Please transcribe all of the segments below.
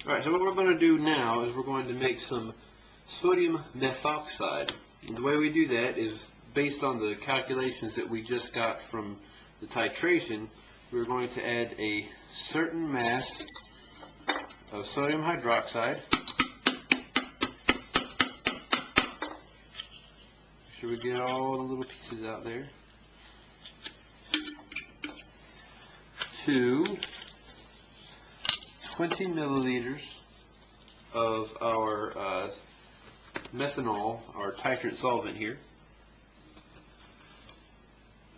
Alright, so what we're going to do now is we're going to make some sodium methoxide. And the way we do that is based on the calculations that we just got from the titration. We're going to add a certain mass of sodium hydroxide. Make sure we get all the little pieces out there. To 20 milliliters of our methanol, our titrant solvent here.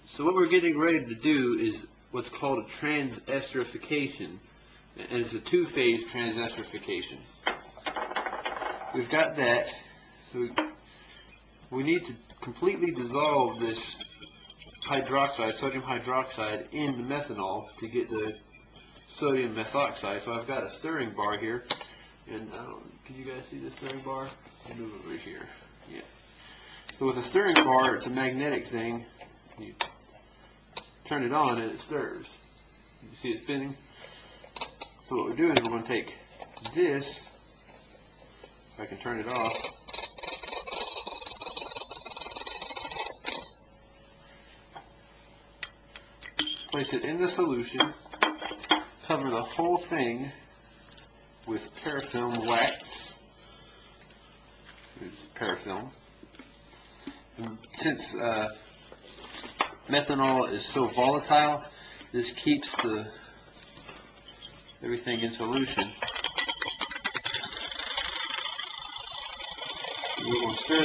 So what we're getting ready to do is what's called a transesterification, and it's a two-phase transesterification. We've got that. So we need to completely dissolve this hydroxide, sodium hydroxide, in the methanol to get the sodium methoxide. So I've got a stirring bar here, and can you guys see the stirring bar? I'll move over here. Yeah. So with a stirring bar, it's a magnetic thing. You turn it on and it stirs. You see it spinning? So what we're doing is we're going to take this, if I can turn it off, place it in the solution, cover the whole thing with parafilm wax. There's parafilm. And since methanol is so volatile, this keeps everything in solution. We're going to stir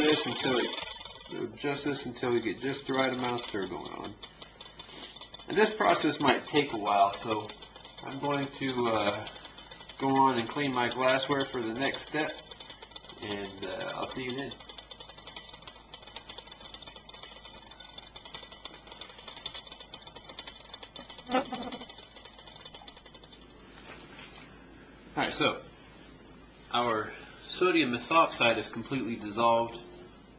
this until we get just the right amount of stir going on. And this process might take a while, so I'm going to go on and clean my glassware for the next step, and I'll see you then. Alright, so our sodium methoxide is completely dissolved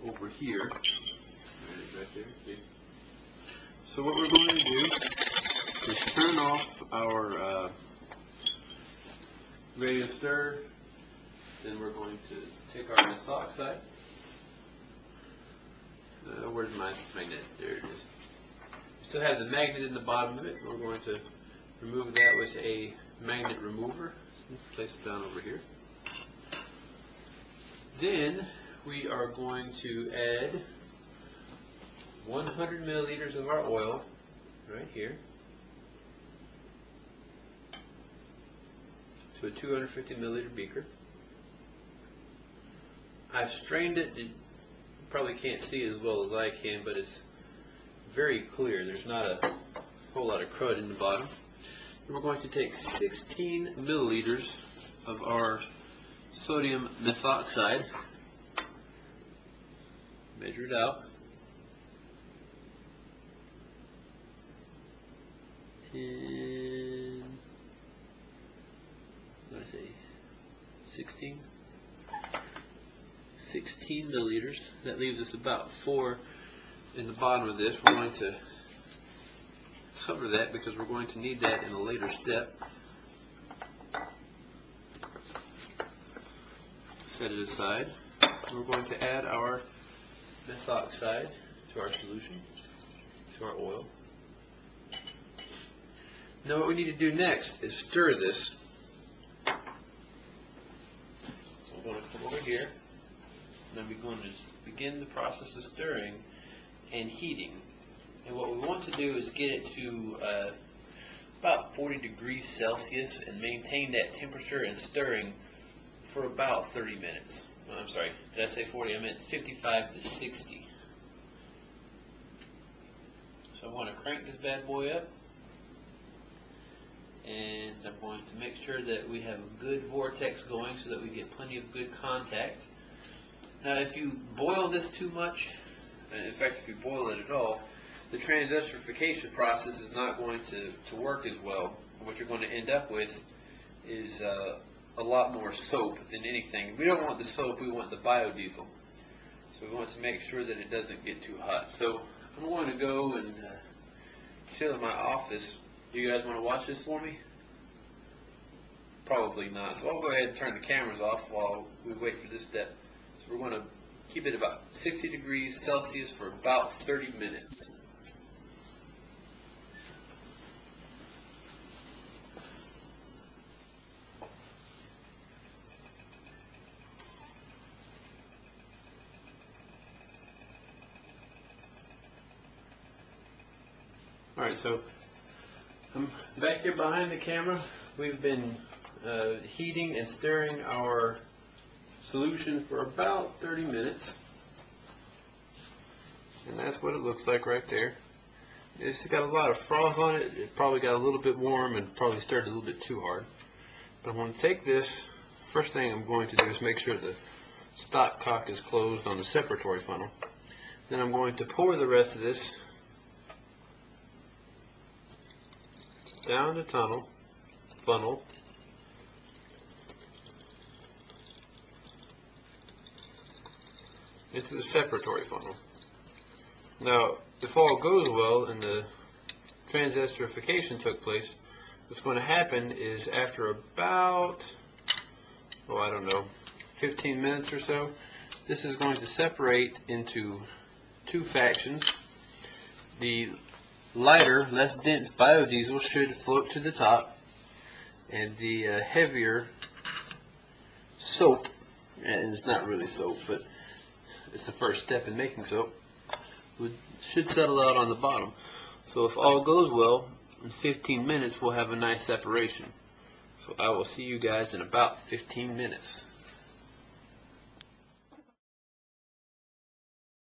over here. There it is right there. See? So what we're going to do is turn off our radio stir. Then we're going to take our methoxide. Where's my magnet? There it is. Still have the magnet in the bottom of it. We're going to remove that with a magnet remover. Place it down over here. Then we are going to add 100 milliliters of our oil right here to a 250 milliliter beaker. I've strained it. You probably can't see it as well as I can, but it's very clear. There's not a whole lot of crud in the bottom. And we're going to take 16 milliliters of our sodium methoxide, measure it out, 10, what did I say, 16 milliliters. That leaves us about 4 in the bottom of this. We're going to cover that because we're going to need that in a later step. Set it aside. We're going to add our methoxide to our solution, to our oil. Now what we need to do next is stir this. So we're going to come over here, and then we're going to begin the process of stirring and heating. And what we want to do is get it to about 40 degrees Celsius and maintain that temperature and stirring for about 30 minutes. Oh, I'm sorry, did I say 40? I meant 55 to 60. So I want to crank this bad boy up, and I'm going to make sure that we have a good vortex going so that we get plenty of good contact. Now if you boil this too much, in fact if you boil it at all, the transesterification process is not going to work as well. What you're going to end up with is a lot more soap than anything. We don't want the soap, we want the biodiesel. So we want to make sure that it doesn't get too hot. So I'm going to go and chill in my office. Do you guys want to watch this for me? probably not. So I'll go ahead and turn the cameras off while we wait for this step. So we're going to keep it about 60 degrees Celsius for about 30 minutes. Alright, so I'm back here behind the camera. We've been heating and stirring our solution for about 30 minutes. And that's what it looks like right there. It's got a lot of froth on it. It probably got a little bit warm and probably stirred a little bit too hard. But I'm going to take this. First thing I'm going to do is make sure the stopcock is closed on the separatory funnel. Then I'm going to pour the rest of this down the funnel into the separatory funnel. Now, if all goes well and the transesterification took place, what's going to happen is after about, I don't know, 15 minutes or so, this is going to separate into two factions. The lighter, less dense biodiesel should float to the top, and the heavier soap, and it's not really soap, but it's the first step in making soap, should settle out on the bottom. So if all goes well, in 15 minutes we'll have a nice separation. So I will see you guys in about 15 minutes.